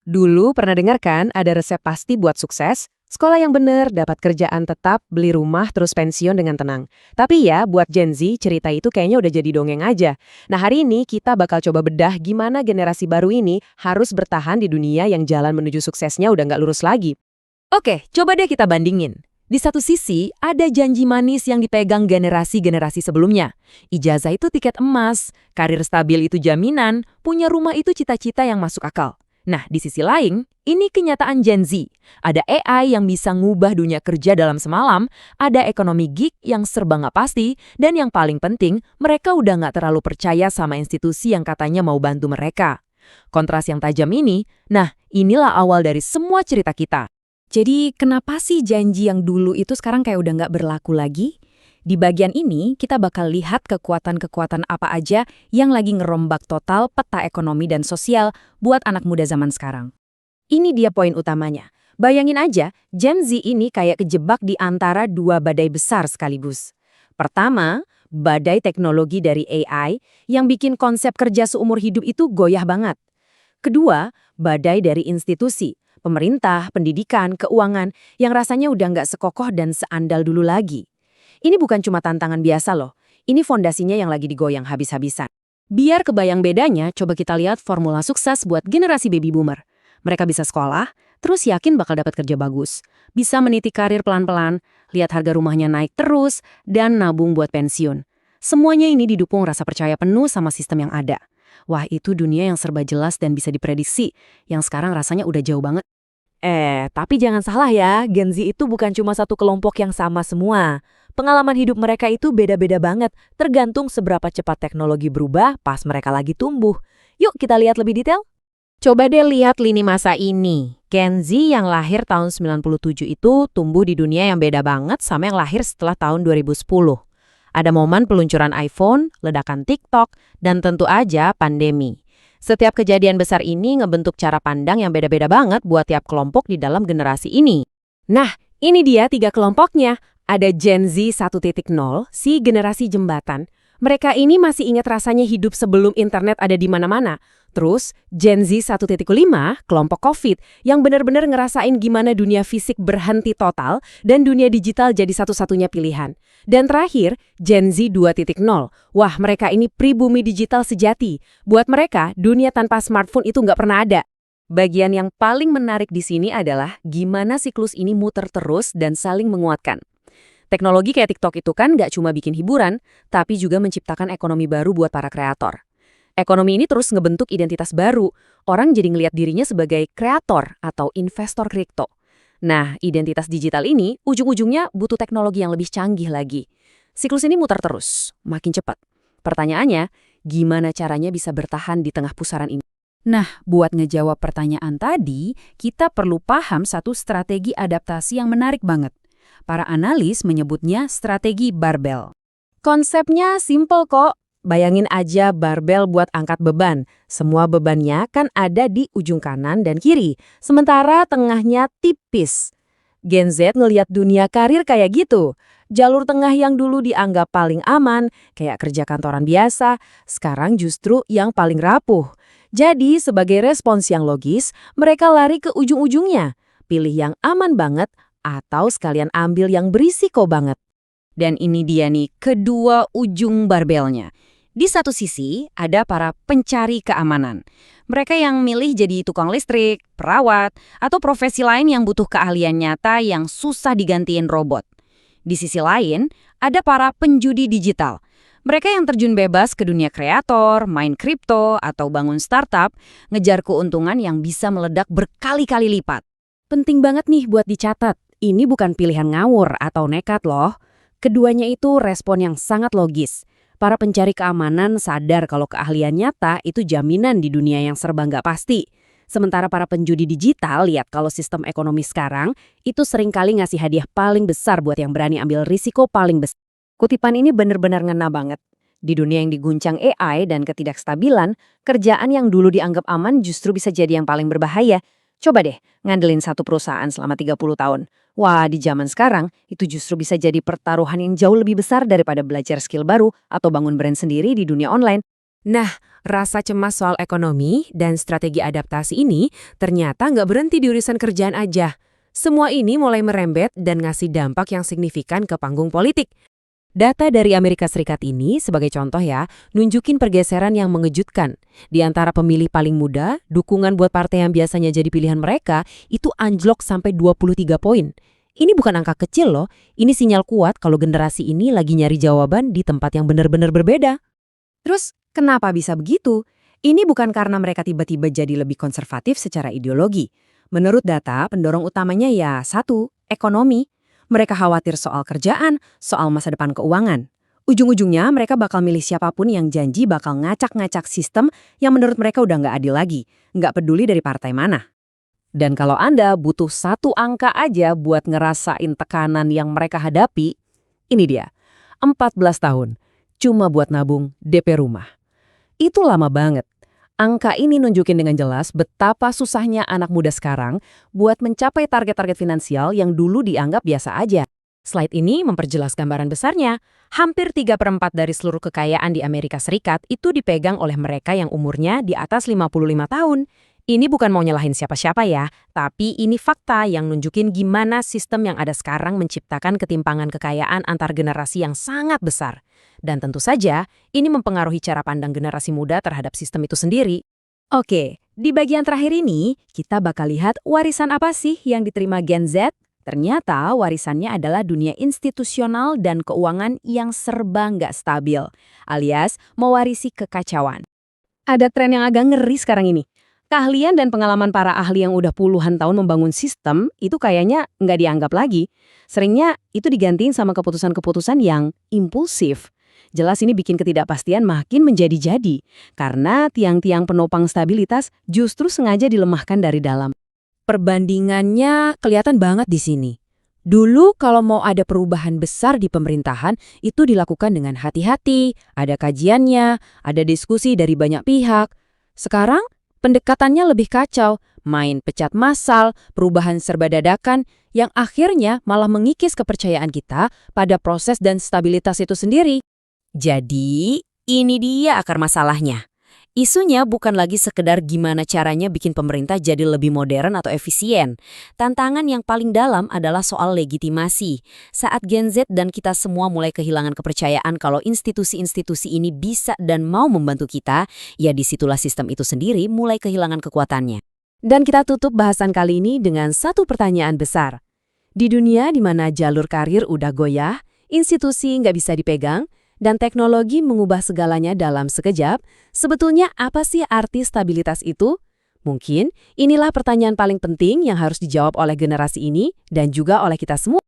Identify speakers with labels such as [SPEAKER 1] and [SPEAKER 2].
[SPEAKER 1] Dulu pernah dengar kan ada resep pasti buat sukses? Sekolah yang bener, dapat kerjaan tetap, beli rumah, terus pensiun dengan tenang. Tapi ya, buat Gen Z, cerita itu kayaknya udah jadi dongeng aja. Nah, hari ini kita bakal coba bedah gimana generasi baru ini harus bertahan di dunia yang jalan menuju suksesnya udah nggak lurus lagi. Oke, coba deh kita bandingin. Di satu sisi, ada janji manis yang dipegang generasi-generasi sebelumnya. Ijazah itu tiket emas, karir stabil itu jaminan, punya rumah itu cita-cita yang masuk akal. Nah, di sisi lain, ini kenyataan Gen Z. Ada AI yang bisa ngubah dunia kerja dalam semalam, ada ekonomi gig yang serba nggak pasti, dan yang paling penting, mereka udah nggak terlalu percaya sama institusi yang katanya mau bantu mereka. Kontras yang tajam ini, nah inilah awal dari semua cerita kita.
[SPEAKER 2] Jadi kenapa sih janji yang dulu itu sekarang kayak udah nggak berlaku lagi? Di bagian ini kita bakal lihat kekuatan-kekuatan apa aja yang lagi ngerombak total peta ekonomi dan sosial buat anak muda zaman sekarang.
[SPEAKER 1] Ini dia poin utamanya. Bayangin aja, Gen Z ini kayak kejebak di antara dua badai besar sekaligus. Pertama, badai teknologi dari AI yang bikin konsep kerja seumur hidup itu goyah banget. Kedua, badai dari institusi, pemerintah, pendidikan, keuangan yang rasanya udah nggak sekokoh dan seandal dulu lagi. Ini bukan cuma tantangan biasa loh, ini fondasinya yang lagi digoyang habis-habisan. Biar kebayang bedanya, coba kita lihat formula sukses buat generasi baby boomer. Mereka bisa sekolah, terus yakin bakal dapat kerja bagus. Bisa meniti karir pelan-pelan, lihat harga rumahnya naik terus, dan nabung buat pensiun. Semuanya ini didukung rasa percaya penuh sama sistem yang ada. Wah, itu dunia yang serba jelas dan bisa diprediksi, yang sekarang rasanya udah jauh banget.
[SPEAKER 2] Tapi jangan salah ya, Gen Z itu bukan cuma satu kelompok yang sama semua. Pengalaman hidup mereka itu beda-beda banget, tergantung seberapa cepat teknologi berubah pas mereka lagi tumbuh. Yuk kita lihat lebih detail.
[SPEAKER 1] Coba deh lihat lini masa ini. Gen Z yang lahir tahun 97 itu tumbuh di dunia yang beda banget sama yang lahir setelah tahun 2010. Ada momen peluncuran iPhone, ledakan TikTok, dan tentu aja pandemi. Setiap kejadian besar ini ngebentuk cara pandang yang beda-beda banget buat tiap kelompok di dalam generasi ini. Nah, ini dia tiga kelompoknya. Ada Gen Z 1.0, si generasi jembatan. Mereka ini masih ingat rasanya hidup sebelum internet ada di mana-mana. Terus, Gen Z 1.5, kelompok COVID, yang benar-benar ngerasain gimana dunia fisik berhenti total dan dunia digital jadi satu-satunya pilihan. Dan terakhir, Gen Z 2.0. Wah, mereka ini pribumi digital sejati. Buat mereka, dunia tanpa smartphone itu nggak pernah ada. Bagian yang paling menarik di sini adalah gimana siklus ini muter terus dan saling menguatkan. Teknologi kayak TikTok itu kan nggak cuma bikin hiburan, tapi juga menciptakan ekonomi baru buat para kreator. Ekonomi ini terus ngebentuk identitas baru. Orang jadi ngelihat dirinya sebagai kreator atau investor kripto. Nah, identitas digital ini ujung-ujungnya butuh teknologi yang lebih canggih lagi. Siklus ini muter terus, makin cepat. Pertanyaannya, gimana caranya bisa bertahan di tengah pusaran ini?
[SPEAKER 2] Nah, buat ngejawab pertanyaan tadi, kita perlu paham satu strategi adaptasi yang menarik banget. Para analis menyebutnya strategi barbel.
[SPEAKER 1] Konsepnya simple kok. Bayangin aja barbel buat angkat beban. Semua bebannya kan ada di ujung kanan dan kiri, sementara tengahnya tipis. Gen Z ngelihat dunia karir kayak gitu. Jalur tengah yang dulu dianggap paling aman, kayak kerja kantoran biasa, sekarang justru yang paling rapuh. Jadi, sebagai respons yang logis, mereka lari ke ujung-ujungnya. Pilih yang aman banget, atau sekalian ambil yang berisiko banget. Dan ini dia nih, kedua ujung barbelnya. Di satu sisi, ada para pencari keamanan. Mereka yang milih jadi tukang listrik, perawat, atau profesi lain yang butuh keahlian nyata yang susah digantiin robot. Di sisi lain, ada para penjudi digital. Mereka yang terjun bebas ke dunia kreator, main kripto, atau bangun startup, ngejar keuntungan yang bisa meledak berkali-kali lipat. Penting banget nih buat dicatat, ini bukan pilihan ngawur atau nekat loh. Keduanya itu respon yang sangat logis. Para pencari keamanan sadar kalau keahlian nyata itu jaminan di dunia yang serba nggak pasti. Sementara para penjudi digital lihat kalau sistem ekonomi sekarang itu seringkali ngasih hadiah paling besar buat yang berani ambil risiko paling besar. Kutipan ini benar-benar ngena banget. Di dunia yang diguncang AI dan ketidakstabilan, kerjaan yang dulu dianggap aman justru bisa jadi yang paling berbahaya. Coba deh, ngandelin satu perusahaan selama 30 tahun. Wah, di zaman sekarang, itu justru bisa jadi pertaruhan yang jauh lebih besar daripada belajar skill baru atau bangun brand sendiri di dunia online. Nah, Rasa cemas soal ekonomi dan strategi adaptasi ini ternyata nggak berhenti di urusan kerjaan aja. Semua ini mulai merembet dan ngasih dampak yang signifikan ke panggung politik. Data dari Amerika Serikat ini, sebagai contoh ya, nunjukin pergeseran yang mengejutkan. Di antara pemilih paling muda, dukungan buat partai yang biasanya jadi pilihan mereka itu anjlok sampai 23 poin. Ini bukan angka kecil loh, ini sinyal kuat kalau generasi ini lagi nyari jawaban di tempat yang benar-benar berbeda.
[SPEAKER 2] Terus, kenapa bisa begitu? Ini bukan karena mereka tiba-tiba jadi lebih konservatif secara ideologi. Menurut data, pendorong utamanya ya satu, ekonomi. Mereka khawatir soal kerjaan, soal masa depan keuangan. Ujung-ujungnya mereka bakal milih siapapun yang janji bakal ngacak-ngacak sistem yang menurut mereka udah nggak adil lagi. Nggak peduli dari partai mana.
[SPEAKER 1] Dan kalau Anda butuh satu angka aja buat ngerasain tekanan yang mereka hadapi, ini dia, 14 tahun, cuma buat nabung DP rumah. Itu lama banget. Angka ini nunjukin dengan jelas betapa susahnya anak muda sekarang buat mencapai target-target finansial yang dulu dianggap biasa aja. Slide ini memperjelas gambaran besarnya. Hampir 3/4 dari seluruh kekayaan di Amerika Serikat itu dipegang oleh mereka yang umurnya di atas 55 tahun. Ini bukan mau nyalahin siapa-siapa ya, tapi ini fakta yang nunjukin gimana sistem yang ada sekarang menciptakan ketimpangan kekayaan antar generasi yang sangat besar. Dan tentu saja, ini mempengaruhi cara pandang generasi muda terhadap sistem itu sendiri.
[SPEAKER 2] Oke, di bagian terakhir ini, kita bakal lihat warisan apa sih yang diterima Gen Z? Ternyata warisannya adalah dunia institusional dan keuangan yang serba nggak stabil, alias mewarisi kekacauan. Ada tren yang agak ngeri sekarang ini. Keahlian dan pengalaman para ahli yang udah puluhan tahun membangun sistem itu kayaknya nggak dianggap lagi. Seringnya itu digantiin sama keputusan-keputusan yang impulsif. Jelas ini bikin ketidakpastian makin menjadi-jadi, karena tiang-tiang penopang stabilitas justru sengaja dilemahkan dari dalam.
[SPEAKER 1] Perbandingannya kelihatan banget di sini. Dulu kalau mau ada perubahan besar di pemerintahan, itu dilakukan dengan hati-hati, ada kajiannya, ada diskusi dari banyak pihak. Sekarang, pendekatannya lebih kacau, main pecat massal, perubahan serba dadakan, yang akhirnya malah mengikis kepercayaan kita pada proses dan stabilitas itu sendiri. Jadi, ini dia akar masalahnya. Isunya bukan lagi sekedar gimana caranya bikin pemerintah jadi lebih modern atau efisien. Tantangan yang paling dalam adalah soal legitimasi. Saat Gen Z dan kita semua mulai kehilangan kepercayaan kalau institusi-institusi ini bisa dan mau membantu kita, ya disitulah sistem itu sendiri mulai kehilangan kekuatannya. Dan kita tutup bahasan kali ini dengan satu pertanyaan besar. Di dunia di mana jalur karir udah goyah, institusi nggak bisa dipegang, dan teknologi mengubah segalanya dalam sekejap, sebetulnya apa sih arti stabilitas itu? Mungkin inilah pertanyaan paling penting yang harus dijawab oleh generasi ini dan juga oleh kita semua.